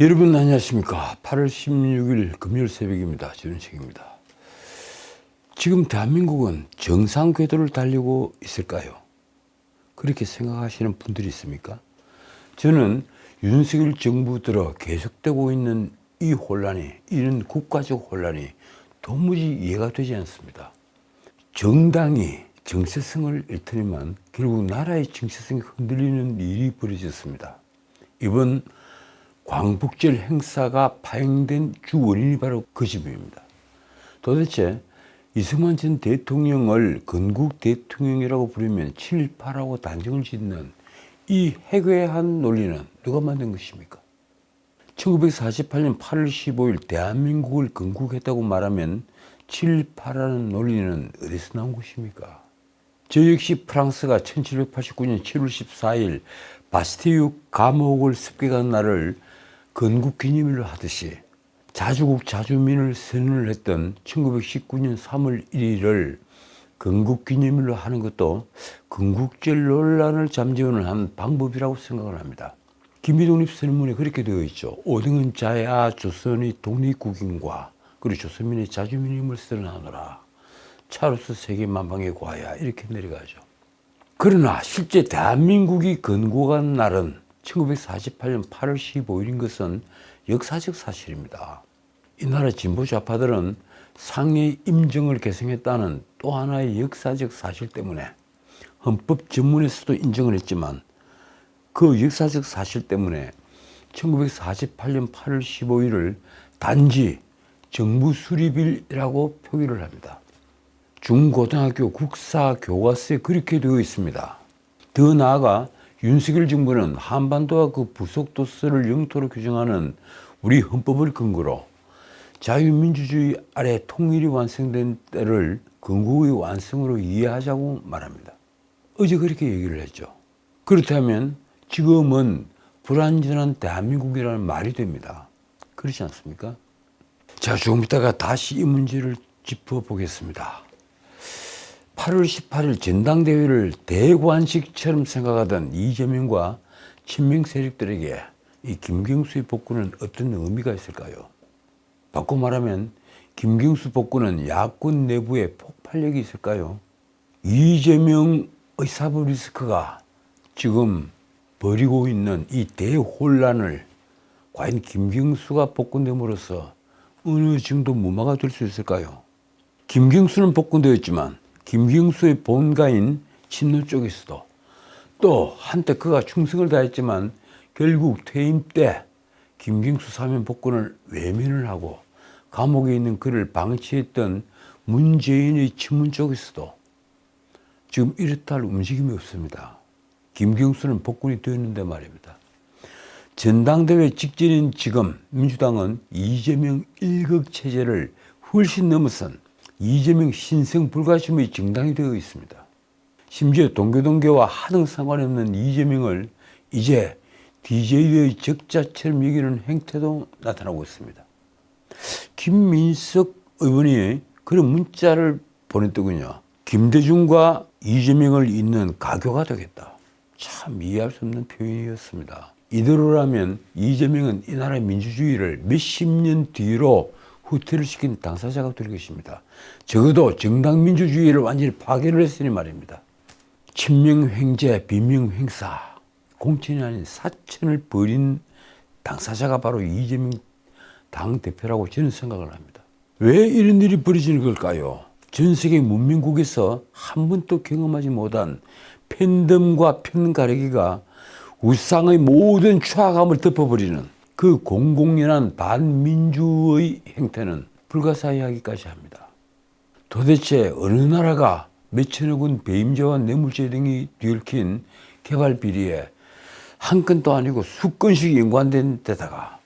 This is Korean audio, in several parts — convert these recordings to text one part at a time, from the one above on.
여러분 안녕하십니까. 8월 16일 금요일 새벽입니다. 전은식입니다. 지금 대한민국은 정상 궤도를 달리고 있을까요? 그렇게 생각하시는 분들이 있습니까? 저는 윤석열 정부 들어 계속되고 있는 이 혼란이, 이런 국가적 혼란이 도무지 이해가 되지 않습니다. 정당이 정체성을 잃더니만 결국 나라의 정체성이 흔들리는 일이 벌어졌습니다. 이번 광복절 행사가 파행된 주 원인이 바로 그 점입니다. 도대체 이승만 전 대통령을 건국 대통령이라고 부르면 친일파라고 단정을 짓는 이 해괴한 논리는 누가 만든 것입니까? 1948년 8월 15일 대한민국을 건국했다고 말하면 친일파라는 논리는 어디서 나온 것입니까? 저 역시 프랑스가 1789년 7월 14일 바스티유 감옥을 습격한 날을 건국기념일로 하듯이 자주국 자주민을 선언을 했던 1919년 3월 1일을 건국기념일로 하는 것도 건국절 논란을 잠재우는 한 방법이라고 생각을 합니다. 김희독립선언문에 그렇게 되어 있죠. 5등은 자야 조선의 독립국인과 그리고 조선민의 자주민임을 선언하노라. 차로서 세계만방의 과야 이렇게 내려가죠. 그러나 실제 대한민국이 건국한 날은 1948년 8월 15일인 것은 역사적 사실입니다. 이 나라 진보 좌파들은 상해 임정을 개성했다는 또 하나의 역사적 사실 때문에 헌법 전문에서도 인정을 했지만 그 역사적 사실 때문에 1948년 8월 15일을 단지 정부 수립일이라고 표기를 합니다. 중고등학교 국사 교과서에 그렇게 되어 있습니다. 더 나아가 윤석열 정부는 한반도와 그 부속도서를 영토로 규정하는 우리 헌법을 근거로 자유민주주의 아래 통일이 완성된 때를 건국의 완성으로 이해하자고 말합니다. 어제 그렇게 얘기를 했죠. 그렇다면 지금은 불완전한 대한민국이라는 말이 됩니다. 그렇지 않습니까? 자, 조금 있다가 다시 이 문제를 짚어보겠습니다. 8월 18일 전당대회를 대관식처럼 생각하던 이재명과 친명 세력들에게 이 김경수의 복구는 어떤 의미가 있을까요? 바꿔 말하면 김경수 복구는 야권 내부에 폭발력이 있을까요? 이재명의 사법 리스크가 지금 벌이고 있는 이 대혼란을 과연 김경수가 복구됨으로써 어느 정도 무마가 될 수 있을까요? 김경수는 복구되었지만 김경수의 본가인 친노 쪽에서도 또 한때 그가 충성을 다했지만 결국 퇴임 때 김경수 사면 복권을 외면을 하고 감옥에 있는 그를 방치했던 문재인의 친문 쪽에서도 지금 이렇다 할 움직임이 없습니다. 김경수는 복권이 되었는데 말입니다. 전당대회 직전인 지금 민주당은 이재명 일극체제를 훨씬 넘어선 이재명 신성 불가침의 정당이 되어 있습니다. 심지어 동교동계와 하등 상관없는 이재명을 이제 DJ의 적자처럼 여기는 행태도 나타나고 있습니다. 김민석 의원이 그런 문자를 보냈더군요. 김대중과 이재명을 잇는 가교가 되겠다. 참 이해할 수 없는 표현이었습니다. 이대로라면 이재명은 이 나라의 민주주의를 몇십 년 뒤로 후퇴를 시킨 당사자가 될 것입니다. 적어도 정당 민주주의를 완전히 파괴를 했으니 말입니다. 친명횡재, 비명횡사, 공천이 아닌 사천을 벌인 당사자가 바로 이재명 당대표라고 저는 생각을 합니다. 왜 이런 일이 벌어지는 걸까요? 전 세계 문명국에서 한 번도 경험하지 못한 팬덤과 편가르기가 우상의 모든 추악함을 덮어버리는 그 공공연한 반민주의 행태는 불가사의하기까지 합니다. 도대체 어느 나라가 몇천억 원 배임자와 뇌물죄 등이 뒤얽힌 개발 비리에 한 건도 아니고 수건씩 연관된 데다가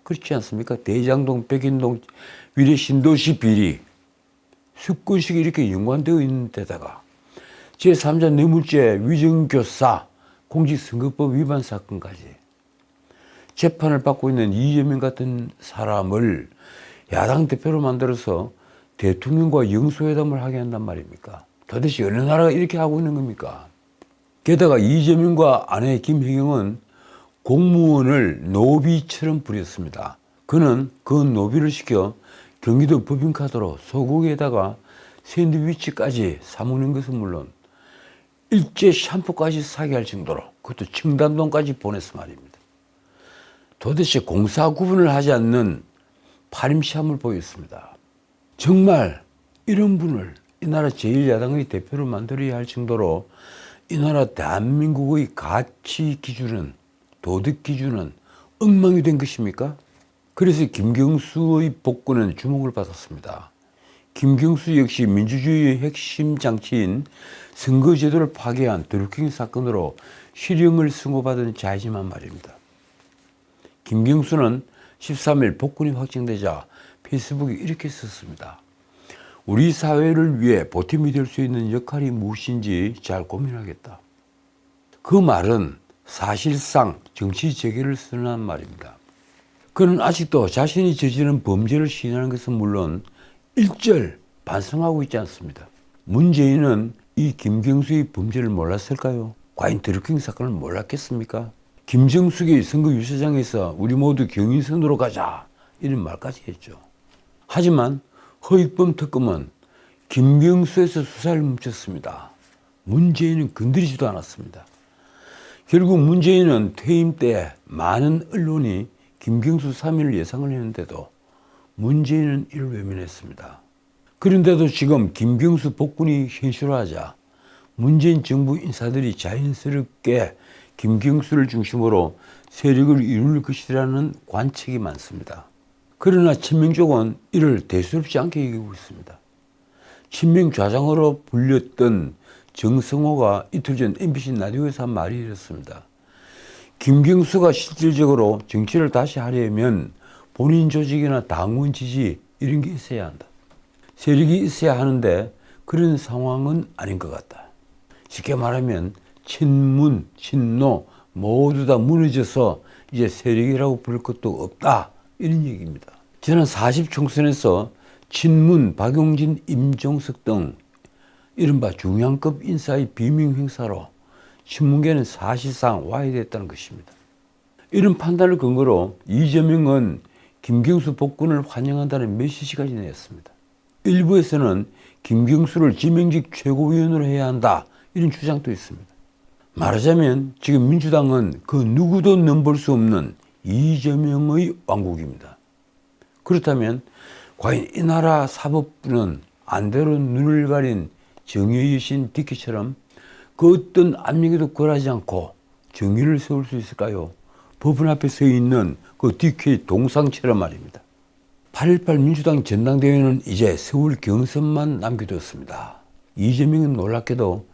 그렇지 않습니까? 대장동, 백인동, 위례 신도시 비리 수건씩 이렇게 연관되어 있는 데다가 제3자 뇌물죄, 위정교사, 공직선거법 위반 사건까지 재판을 받고 있는 이재명 같은 사람을 야당 대표로 만들어서 대통령과 영수회담을 하게 한단 말입니까? 도대체 어느 나라가 이렇게 하고 있는 겁니까? 게다가 이재명과 아내 김혜경은 공무원을 노비처럼 부렸습니다. 그는 그 노비를 시켜 경기도 법인카드로 소고기에다가 샌드위치까지 사먹는 것은 물론 일제 샴푸까지 사게 할 정도로, 그것도 청담동까지 보냈어 말입니다. 도대체 공사 구분을 하지 않는 파렴치함을 보였습니다. 정말 이런 분을 이 나라 제1야당의 대표로 만들어야 할 정도로 이 나라 대한민국의 가치 기준은, 도덕 기준은 엉망이 된 것입니까? 그래서 김경수의 복권은 주목을 받았습니다. 김경수 역시 민주주의의 핵심 장치인 선거제도를 파괴한 드루킹 사건으로 실형을 선고받은 자이지만 말입니다. 김경수는 13일 복권이 확정되자 페이스북에 이렇게 썼습니다. 우리 사회를 위해 보탬이 될 수 있는 역할이 무엇인지 잘 고민하겠다. 그 말은 사실상 정치 재개를 선언한 말입니다. 그는 아직도 자신이 저지른 범죄를 시인하는 것은 물론 일절 반성하고 있지 않습니다. 문재인은 이 김경수의 범죄를 몰랐을까요? 과연 드루킹 사건을 몰랐겠습니까? 김정숙이 선거 유세장에서 우리 모두 경인선으로 가자 이런 말까지 했죠. 하지만 허익범 특검은 김경수에서 수사를 멈췄습니다. 문재인은 건드리지도 않았습니다. 결국 문재인은 퇴임 때 많은 언론이 김경수 3인을 예상을 했는데도 문재인은 이를 외면했습니다. 그런데도 지금 김경수 복권이 현실화하자 문재인 정부 인사들이 자연스럽게 김경수를 중심으로 세력을 이룰 것이라는 관측이 많습니다. 그러나 친명 쪽은 이를 대수롭지 않게 여기고 있습니다. 친명 좌장으로 불렸던 정성호가 이틀 전 MBC 라디오에서 한 말이 이렇습니다. 김경수가 실질적으로 정치를 다시 하려면 본인 조직이나 당원 지지 이런 게 있어야 한다. 세력이 있어야 하는데 그런 상황은 아닌 것 같다. 쉽게 말하면 친문, 친노 모두 다 무너져서 이제 세력이라고 부를 것도 없다. 이런 얘기입니다. 지난 40 총선에서 친문, 박용진, 임종석 등 이른바 중앙급 인사의 비명 행사로 친문계는 사실상 와해됐다는 것입니다. 이런 판단을 근거로 이재명은 김경수 복권을 환영한다는 메시지까지 냈습니다. 일부에서는 김경수를 지명직 최고위원으로 해야 한다 이런 주장도 있습니다. 말하자면 지금 민주당은 그 누구도 넘볼 수 없는 이재명의 왕국입니다. 그렇다면 과연 이 나라 사법부는 안대로 눈을 가린 정의의 여신 디키처럼 그 어떤 압력에도 굴하지 않고 정의를 세울 수 있을까요? 법원 앞에 서 있는 그 디키의 동상처럼 말입니다. 8.18 민주당 전당대회는 이제 서울 경선만 남겨뒀습니다. 이재명은 놀랍게도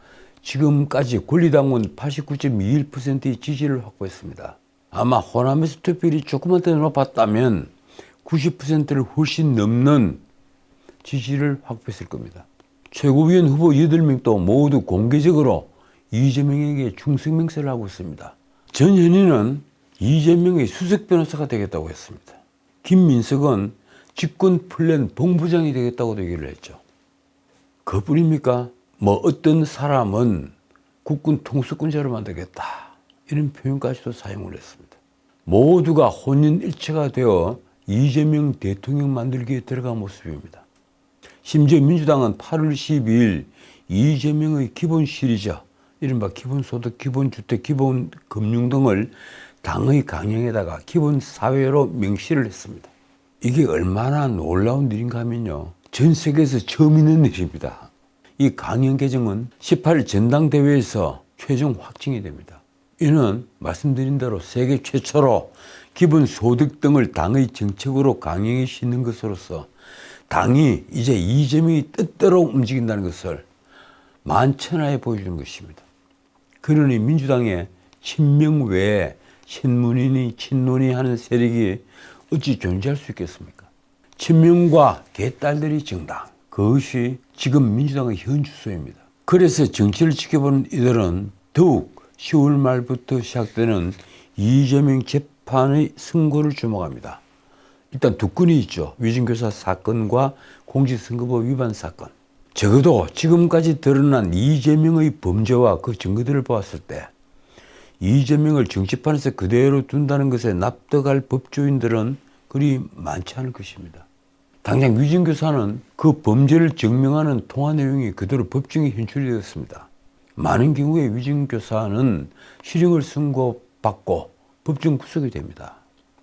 지금까지 권리당원 89.21%의 지지를 확보했습니다. 아마 호남에서 투표율이 조금만 더 높았다면 90%를 훨씬 넘는 지지를 확보했을 겁니다. 최고위원 후보 8명도 모두 공개적으로 이재명에게 충성맹세를 하고 있습니다. 전현희는 이재명의 수석 변호사가 되겠다고 했습니다. 김민석은 집권 플랜 본부장이 되겠다고 얘기를 했죠. 그뿐입니까? 어떤 사람은 국군 통수권자로 만들겠다 이런 표현까지도 사용을 했습니다. 모두가 혼연일체가 되어 이재명 대통령 만들기에 들어간 모습입니다. 심지어 민주당은 8월 12일 이재명의 기본 시리즈, 이른바 기본소득, 기본주택, 기본금융 등을 당의 강령에다가 기본사회로 명시를 했습니다. 이게 얼마나 놀라운 일인가 하면요, 전 세계에서 처음 있는 일입니다. 이 강령 개정은 18일 전당대회에서 최종 확정이 됩니다. 이는 말씀드린 대로 세계 최초로 기본소득 등을 당의 정책으로 강령에 싣는 것으로서 당이 이제 이재명의 뜻대로 움직인다는 것을 만천하에 보여주는 것입니다. 그러니 민주당의 친명 외에 친문이니 친논이 하는 세력이 어찌 존재할 수 있겠습니까? 친명과 개딸들이 정당, 그것이 지금 민주당의 현 주소입니다. 그래서 정치를 지켜보는 이들은 더욱 10월 말부터 시작되는 이재명 재판의 승고를 주목합니다. 일단 두 건이 있죠. 위증교사 사건과 공직선거법 위반 사건. 적어도 지금까지 드러난 이재명의 범죄와 그 증거들을 보았을 때 이재명을 정치판에서 그대로 둔다는 것에 납득할 법조인들은 그리 많지 않을 것입니다. 당장 위증교사는 그 범죄를 증명하는 통화 내용이 그대로 법정에 현출되었습니다. 많은 경우에 위증교사는 실형을 선고받고 법정 구속이 됩니다.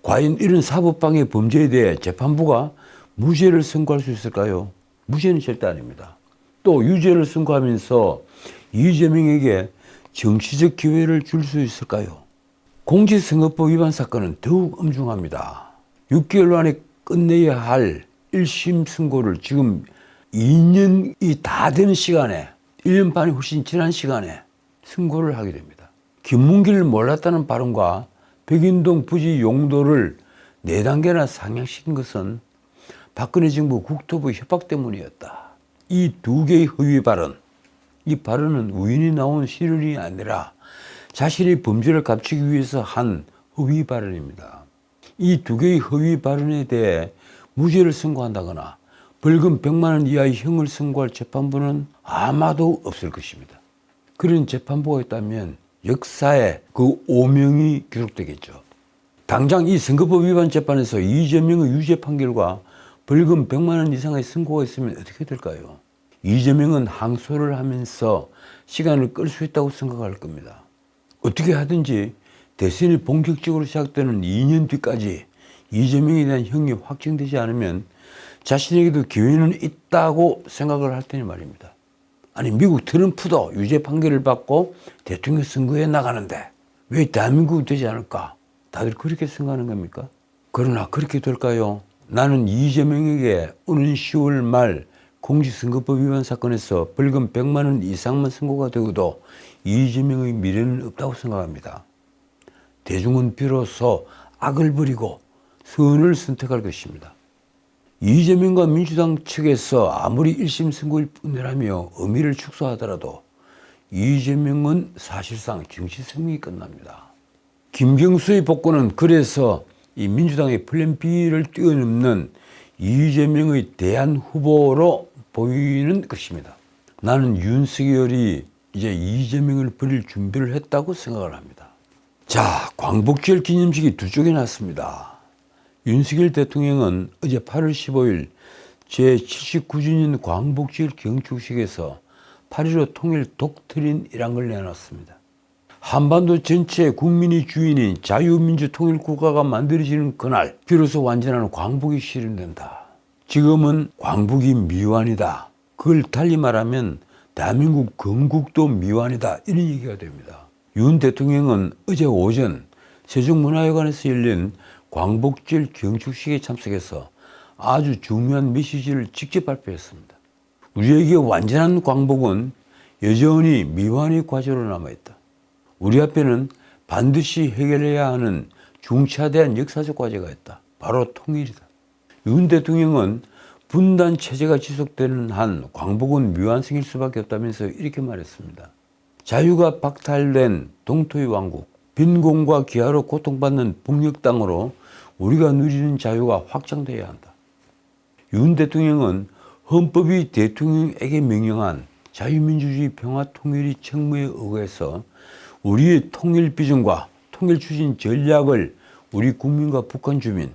과연 이런 사법방해 범죄에 대해 재판부가 무죄를 선고할 수 있을까요? 무죄는 절대 아닙니다. 또 유죄를 선고하면서 이재명에게 정치적 기회를 줄 수 있을까요? 공직선거법 위반 사건은 더욱 엄중합니다. 6개월 안에 끝내야 할 1심 선고를 지금 2년이 다 되는 시간에 1년 반이 훨씬 지난 시간에 선고를 하게 됩니다. 김문기를 몰랐다는 발언과 백인동 부지 용도를 4단계나 상향시킨 것은 박근혜 정부 국토부 협박 때문이었다. 이 2개의 허위 발언, 이 발언은 우연히 나온 실언이 아니라 자신의 범죄를 감추기 위해서 한 허위 발언입니다. 이 2개의 허위 발언에 대해 무죄를 선고한다거나 벌금 100만 원 이하의 형을 선고할 재판부는 아마도 없을 것입니다. 그런 재판부가 있다면 역사에 그 오명이 기록되겠죠. 당장 이 선거법 위반 재판에서 이재명의 유죄 판결과 벌금 100만 원 이상의 선고가 있으면 어떻게 될까요? 이재명은 항소를 하면서 시간을 끌 수 있다고 생각할 겁니다. 어떻게 하든지 대선이 본격적으로 시작되는 2년 뒤까지 이재명에 대한 형이 확정되지 않으면 자신에게도 기회는 있다고 생각을 할 테니 말입니다. 아니, 미국 트럼프도 유죄 판결을 받고 대통령 선거에 나가는데 왜 대한민국이 되지 않을까? 다들 그렇게 생각하는 겁니까? 그러나 그렇게 될까요? 나는 이재명에게 오는 10월 말 공직선거법 위반 사건에서 벌금 100만 원 이상만 선고가 되고도 이재명의 미래는 없다고 생각합니다. 대중은 비로소 악을 버리고 선을 선택할 것입니다. 이재명과 민주당 측에서 아무리 1심 선고일 뿐이라며 의미를 축소하더라도 이재명은 사실상 정치 승리가 끝납니다. 김경수의 복권은 그래서 이 민주당의 플랜 B를 뛰어넘는 이재명의 대안 후보로 보이는 것입니다. 나는 윤석열이 이제 이재명을 버릴 준비를 했다고 생각을 합니다. 자, 광복절 기념식이 두 쪽에 났습니다. 윤석열 대통령은 어제 8월 15일 제79주년 광복절 경축식에서 8.15 통일 독트린이란 걸 내놨습니다. 한반도 전체 국민의 주인인 자유민주 통일국가가 만들어지는 그날 비로소 완전한 광복이 실현된다. 지금은 광복이 미완이다. 그걸 달리 말하면 대한민국 건국도 미완이다. 이런 얘기가 됩니다. 윤 대통령은 어제 오전 세종문화회관에서 열린 광복절 경축식에 참석해서 아주 중요한 메시지를 직접 발표했습니다. 우리에게 완전한 광복은 여전히 미완의 과제로 남아있다. 우리 앞에는 반드시 해결해야 하는 중차대한 역사적 과제가 있다. 바로 통일이다. 윤 대통령은 분단 체제가 지속되는 한 광복은 미완성일 수밖에 없다면서 이렇게 말했습니다. 자유가 박탈된 동토의 왕국, 빈곤과 기아로 고통받는 북녘 땅으로 우리가 누리는 자유가 확장돼야 한다. 윤 대통령은 헌법이 대통령에게 명령한 자유민주주의 평화통일의 책무에 의해서 우리의 통일 비전과 통일 추진 전략을 우리 국민과 북한 주민,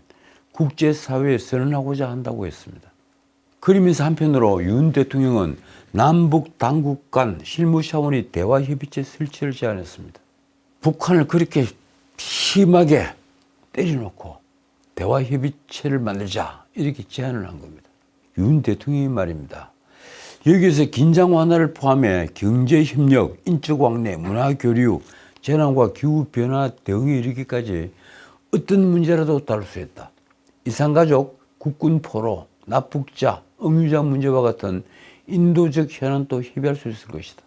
국제사회에 선언하고자 한다고 했습니다. 그러면서 한편으로 윤 대통령은 남북 당국 간 실무 차원의 대화협의체 설치를 제안했습니다. 북한을 그렇게 심하게 때려놓고 대화협의체를 만들자 이렇게 제안을 한 겁니다. 윤 대통령이 말입니다. 여기에서 긴장 완화를 포함해 경제협력, 인적왕래, 문화교류, 재난과 기후변화 대응에 이르기까지 어떤 문제라도 다룰 수 있다. 이산가족, 국군포로, 납북자, 억류자 문제와 같은 인도적 현안도 협의할 수 있을 것이다.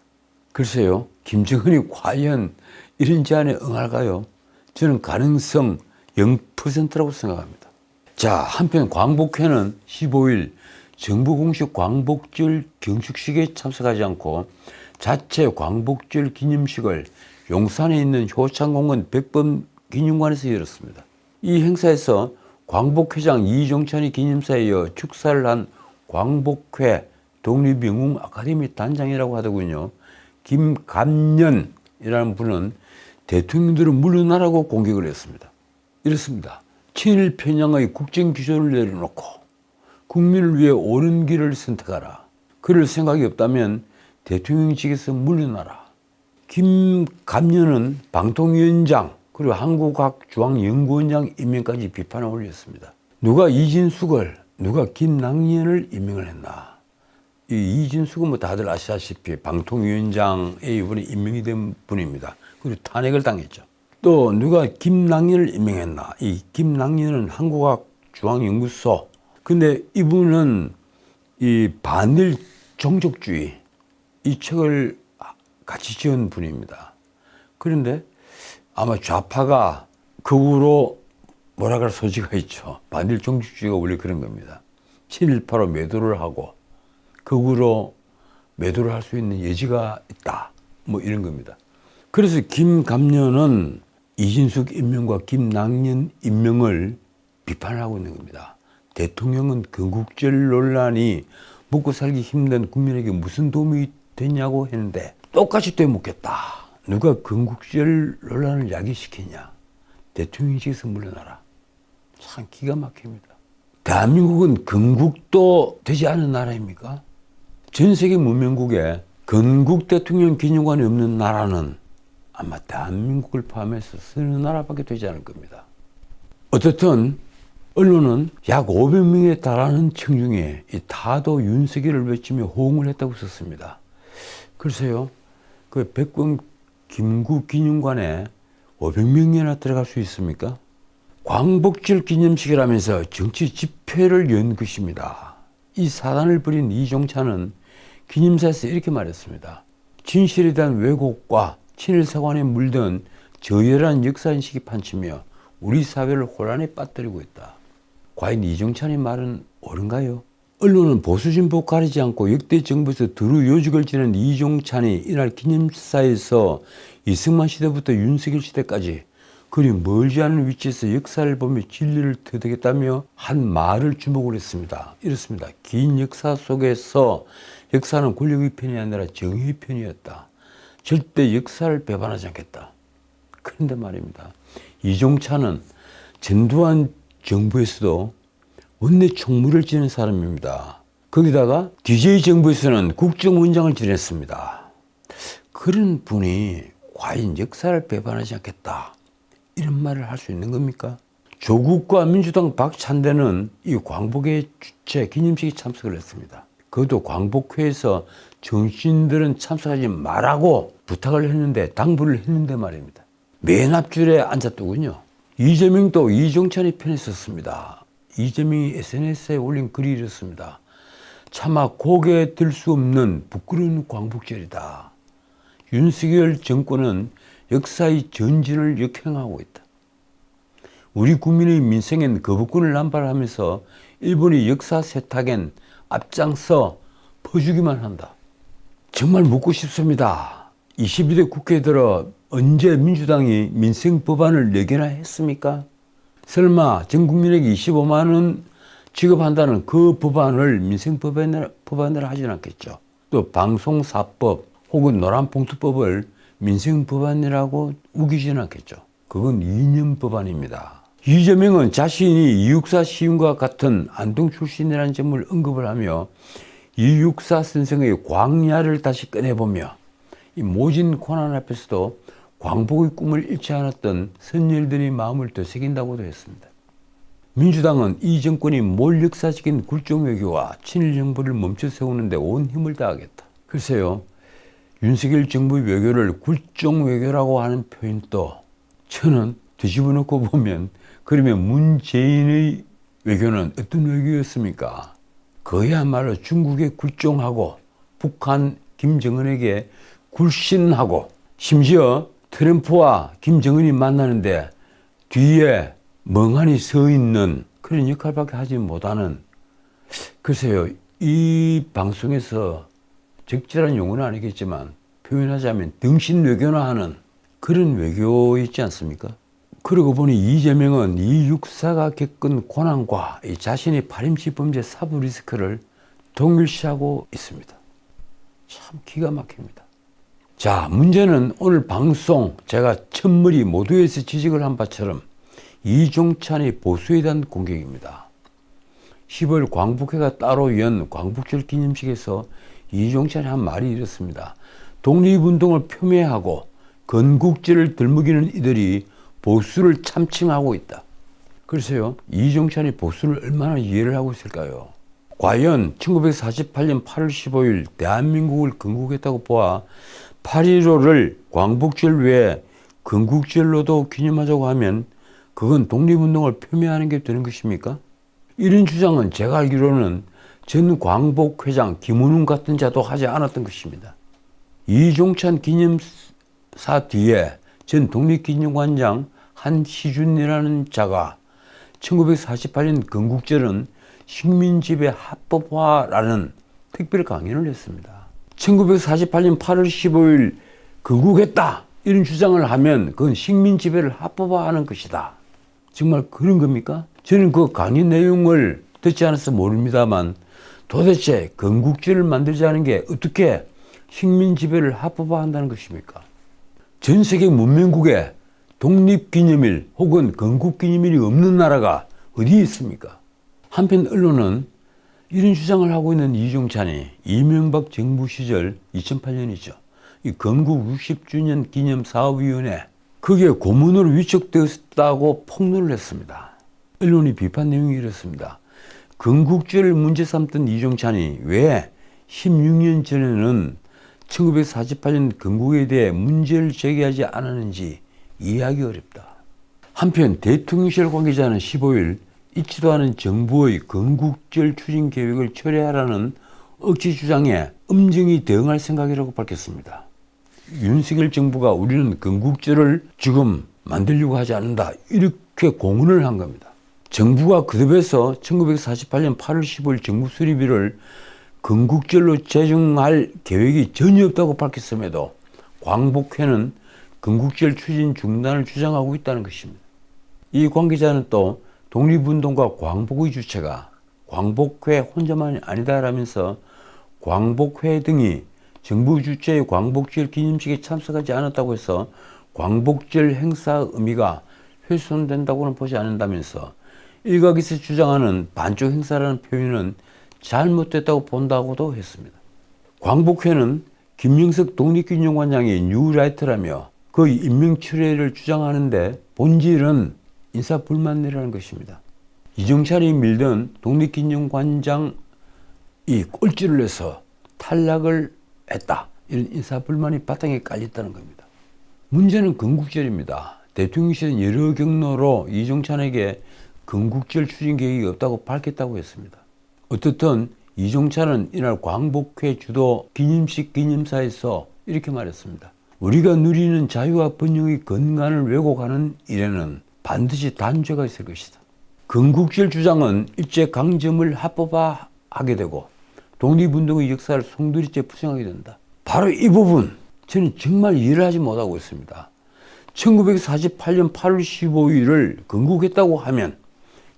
글쎄요, 김정은이 과연 이런 제안에 응할까요? 저는 가능성 0%라고 생각합니다. 자, 한편 광복회는 15일 정부 공식 광복절 경축식에 참석하지 않고 자체 광복절 기념식을 용산에 있는 효창공원 백범 기념관에서 열었습니다. 이 행사에서 광복회장 이종찬이 기념사에 이어 축사를 한 광복회 독립영웅 아카데미 단장이라고 하더군요. 김감년이라는 분은 대통령들은 물러나라고 공격을 했습니다. 이렇습니다. 친일 편향의 국정 기조를 내려놓고 국민을 위해 옳은 길을 선택하라. 그럴 생각이 없다면 대통령직에서 물러나라. 김감년은 방통위원장 그리고 한국과학중앙연구원장 임명까지 비판을 올렸습니다. 누가 이진숙을 누가 김낭년을 임명을 했나. 이 이진숙은 뭐 다들 아시다시피 방통위원장에 이번에 임명이 된 분입니다. 그리고 탄핵을 당했죠. 또 누가 김낭년을 임명했나. 이 김낭년은 한국과학중앙연구소. 근데 이분은 이 반일 종족주의 이 책을 같이 지은 분입니다. 그런데 아마 좌파가 극우로 몰아갈 소지가 있죠. 반일 종족주의가 원래 그런 겁니다. 친일파로 매도를 하고 극우로 매도를 할 수 있는 여지가 있다. 뭐 이런 겁니다. 그래서 김감년은 이진숙 임명과 김낭년 임명을 비판을 하고 있는 겁니다. 대통령은 건국절 논란이 먹고 살기 힘든 국민에게 무슨 도움이 됐냐고 했는데 똑같이 되묻겠다. 누가 건국절 논란을 야기시키냐. 대통령직에서 물러나라. 참 기가 막힙니다. 대한민국은 건국도 되지 않은 나라입니까? 전 세계 문명국에 건국 대통령 기념관이 없는 나라는 아마 대한민국을 포함해서 서너 나라밖에 되지 않을 겁니다. 어떻든 언론은 약 500명에 달하는 청중에 이 타도 윤석열을 외치며 호응을 했다고 썼습니다. 글쎄요, 그 백범 김구 기념관에 500명이나 들어갈 수 있습니까? 광복절 기념식이라면서 정치 집회를 연 것입니다. 이 사단을 벌인 이종찬은 기념사에서 이렇게 말했습니다. 진실에 대한 왜곡과 친일사관에 물든 저열한 역사인식이 판치며 우리 사회를 혼란에 빠뜨리고 있다. 과연 이종찬의 말은 옳은가요? 언론은 보수진보 가리지 않고 역대 정부에서 두루 요직을 지낸 이종찬이 이날 기념사에서 이승만 시대부터 윤석열 시대까지 그리 멀지 않은 위치에서 역사를 보며 진리를 터득했다며 한 말을 주목을 했습니다. 이렇습니다. 긴 역사 속에서 역사는 권력의 편이 아니라 정의의 편이었다. 절대 역사를 배반하지 않겠다. 그런데 말입니다. 이종찬은 전두환 정부에서도 원내 총무를 지낸 사람입니다. 거기다가 DJ 정부에서는 국정원장을 지냈습니다. 그런 분이 과연 역사를 배반하지 않겠다. 이런 말을 할 수 있는 겁니까? 조국과 민주당 박찬대는 이 광복의 주최 기념식에 참석을 했습니다. 그것도 광복회에서 정치인들은 참석하지 말라고 부탁을 했는데 당부를 했는데 말입니다. 맨 앞줄에 앉았더군요. 이재명도 이종찬의 편에 섰습니다. 이재명이 SNS에 올린 글이 이렇습니다. 차마 고개 들 수 없는 부끄러운 광복절이다. 윤석열 정권은 역사의 전진을 역행하고 있다. 우리 국민의 민생엔 거부권을 남발하면서 일본의 역사 세탁엔 앞장서 퍼주기만 한다. 정말 묻고 싶습니다. 22대 국회에 들어 언제 민주당이 민생 법안을 4개나 했습니까? 설마 전 국민에게 25만 원 지급한다는 그 법안을 민생 법안을 하지는 않겠죠. 또 방송사법 혹은 노란봉투법을 민생 법안이라고 우기지는 않겠죠. 그건 이념 법안입니다. 이재명은 자신이 이육사 시인과 같은 안동 출신이라는 점을 언급을 하며 이육사 선생의 광야를 다시 꺼내보며 이 모진 고난 앞에서도 광복의 꿈을 잃지 않았던 선열들의 마음을 되새긴다고도 했습니다. 민주당은 이 정권이 몰역사적인 굴종외교와 친일 정부를 멈춰 세우는 데 온 힘을 다하겠다. 글쎄요. 윤석열 정부의 외교를 굴종외교라고 하는 표현도 저는 뒤집어 놓고 보면 그러면 문재인의 외교는 어떤 외교였습니까? 그야말로 중국에 굴종하고 북한 김정은에게 굴신하고 심지어 트럼프와 김정은이 만나는데 뒤에 멍하니 서 있는 그런 역할밖에 하지 못하는 글쎄요. 이 방송에서 적절한 용어는 아니겠지만 표현하자면 등신 외교나 하는 그런 외교있지 않습니까? 그러고 보니 이재명은 이 육사가 겪은 고난과 이 자신의 파렴치 범죄 사부 리스크를 동일시하고 있습니다. 참 기가 막힙니다. 자, 문제는 오늘 방송 제가 첫머리 모두에서 지적을 한 바처럼 이종찬의 보수에 대한 공격입니다. 10월 광복회가 따로 연 광복절 기념식에서 이종찬이 한 말이 이렇습니다. 독립운동을 표명하고 건국절을 들먹이는 이들이 보수를 참칭하고 있다. 글쎄요, 이종찬이 보수를 얼마나 이해를 하고 있을까요? 과연 1948년 8월 15일 대한민국을 건국했다고 보아 8.15를 광복절 외에 건국절로도 기념하자고 하면 그건 독립운동을 표명하는 게 되는 것입니까? 이런 주장은 제가 알기로는 전 광복회장 김은웅 같은 자도 하지 않았던 것입니다. 이종찬 기념사 뒤에 전 독립기념관장 한시준이라는 자가 1948년 건국절은 식민지배 합법화라는 특별 강연을 했습니다. 1948년 8월 15일 건국했다 이런 주장을 하면 그건 식민지배를 합법화하는 것이다. 정말 그런 겁니까? 저는 그 강의 내용을 듣지 않아서 모릅니다만 도대체 건국절을 만들자는 게 어떻게 식민지배를 합법화한다는 것입니까? 전 세계 문명국에 독립기념일 혹은 건국기념일이 없는 나라가 어디에 있습니까? 한편 언론은 이런 주장을 하고 있는 이종찬이 이명박 정부 시절 2008년이죠. 이 건국 60주년 기념사업위원회 거기에 고문으로 위촉되었다고 폭로를 했습니다. 언론이 비판 내용이 이렇습니다. 건국절을 문제 삼던 이종찬이 왜 16년 전에는 1948년 건국에 대해 문제를 제기하지 않았는지 이해하기 어렵다. 한편 대통령실 관계자는 15일 있지도 않은 정부의 건국절 추진 계획을 철회하라는 억지 주장에 엄정히 대응할 생각이라고 밝혔습니다. 윤석열 정부가 우리는 건국절을 지금 만들려고 하지 않는다 이렇게 공언을 한 겁니다. 정부가 거듭해서 1948년 8월 15일 정부 수립일을 건국절로 제정할 계획이 전혀 없다고 밝혔음에도 광복회는 건국절 추진 중단을 주장하고 있다는 것입니다. 이 관계자는 또 독립운동과 광복의 주체가 광복회 혼자만이 아니다라면서 광복회 등이 정부 주최의 광복절 기념식에 참석하지 않았다고 해서 광복절 행사 의미가 훼손된다고는 보지 않는다면서 일각에서 주장하는 반쪽 행사라는 표현은 잘못됐다고 본다고도 했습니다. 광복회는 김영석 독립기념관장이 뉴라이트라며 그 임명 철회를 주장하는데 본질은 인사불만이라는 것입니다. 이종찬이 밀던 독립기념관장이 꼴찌를 해서 탈락을 했다. 이런 인사불만이 바탕에 깔렸다는 겁니다. 문제는 건국절입니다. 대통령실은 여러 경로로 이종찬에게 건국절 추진 계획이 없다고 밝혔다고 했습니다. 어떻든 이종찬은 이날 광복회 주도 기념식 기념사에서 이렇게 말했습니다. 우리가 누리는 자유와 번영의 건강을 왜곡하는 일에는 반드시 단죄가 있을 것이다. 건국절 주장은 일제강점을 합법화하게 되고 독립운동의 역사를 송두리째 부정하게 된다. 바로 이 부분 저는 정말 이해를 하지 못하고 있습니다. 1948년 8월 15일을 건국했다고 하면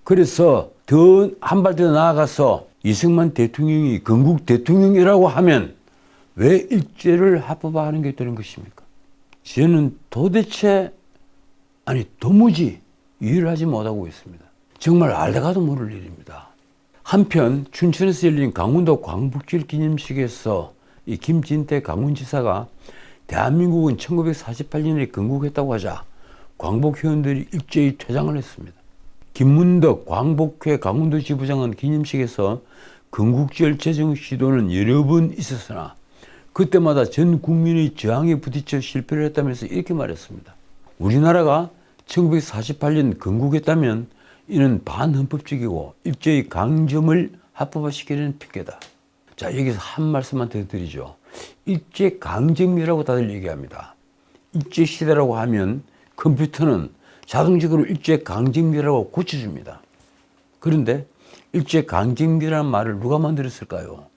그래서 더 한 발 더 나아가서 이승만 대통령이 건국 대통령이라고 하면 왜 일제를 합법화하는 게 되는 것입니까? 저는 도대체 도무지 이해를 하지 못하고 있습니다. 정말 알다가도 모를 일입니다. 한편 춘천에서 열린 강원도 광복절 기념식에서 이 김진태 강원지사가 대한민국은 1948년에 건국했다고 하자 광복회원들이 일제히 퇴장을 했습니다. 김문덕 광복회 강원도 지부장은 기념식에서 건국절 제정 시도는 여러 번 있었으나 그때마다 전 국민의 저항에 부딪혀 실패를 했다면서 이렇게 말했습니다. 우리나라가 1948년 건국했다면 이는 반헌법적이고 일제의 강점을 합법화시키려는 핑계다. 자, 여기서 한 말씀만 더 드리죠. 일제 강점이라고 다들 얘기합니다. 일제 시대라고 하면 컴퓨터는 자동적으로 일제 강점기라고 고쳐줍니다. 그런데 일제 강점기라는 말을 누가 만들었을까요?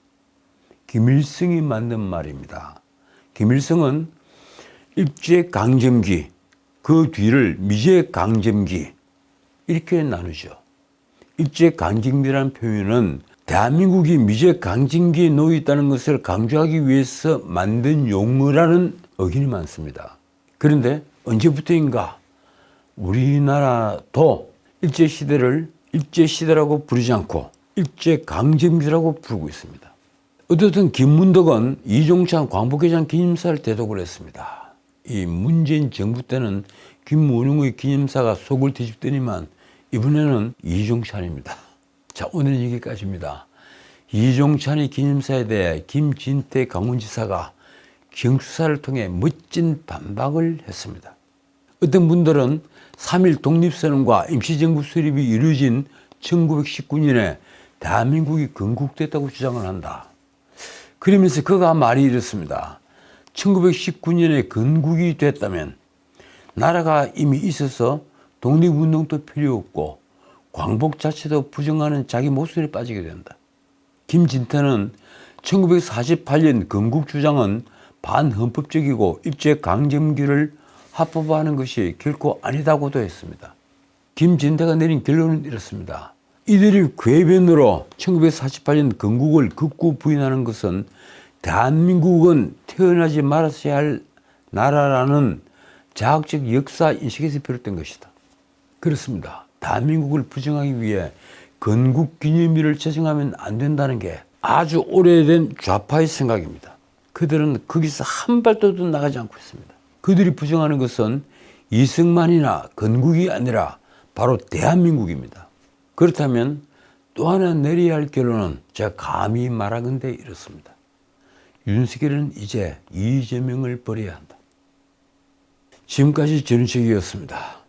김일성이 만든 말입니다. 김일성은 일제 강점기, 그 뒤를 미제 강점기 이렇게 나누죠. 일제 강점기라는 표현은 대한민국이 미제 강점기에 놓여 있다는 것을 강조하기 위해서 만든 용어라는 의견이 많습니다. 그런데 언제부터인가 우리나라도 일제시대를 일제시대라고 부르지 않고 일제강점기라고 부르고 있습니다. 어쨌든 김문덕은 이종찬 광복회장 기념사를 대독을 했습니다. 이 문재인 정부 때는 김문웅의 기념사가 속을 뒤집더니만 이번에는 이종찬입니다. 자, 오늘은 여기까지입니다. 이종찬의 기념사에 대해 김진태 강원지사가 경수사를 통해 멋진 반박을 했습니다. 어떤 분들은 3.1 독립선언과 임시정부 수립이 이루어진 1919년에 대한민국이 건국됐다고 주장을 한다. 그러면서 그가 말이 이렇습니다. 1919년에 건국이 됐다면 나라가 이미 있어서 독립운동도 필요 없고 광복 자체도 부정하는 자기 모순에 빠지게 된다. 김진태는 1948년 건국 주장은 반헌법적이고 일제강점기를 합법화하는 것이 결코 아니다고도 했습니다. 김진태가 내린 결론은 이렇습니다. 이들이 궤변으로 1948년 건국을 극구 부인하는 것은 대한민국은 태어나지 말았어야 할 나라라는 자학적 역사 인식에서 비롯된 것이다. 그렇습니다. 대한민국을 부정하기 위해 건국기념일을 제정하면 안 된다는 게 아주 오래된 좌파의 생각입니다. 그들은 거기서 한 발도 나가지 않고 있습니다. 그들이 부정하는 것은 이승만이나 건국이 아니라 바로 대한민국입니다. 그렇다면 또 하나 내려야 할 결론은 제가 감히 말하건대 이렇습니다. 윤석열은 이제 이재명을 버려야 한다. 지금까지 전우책이었습니다.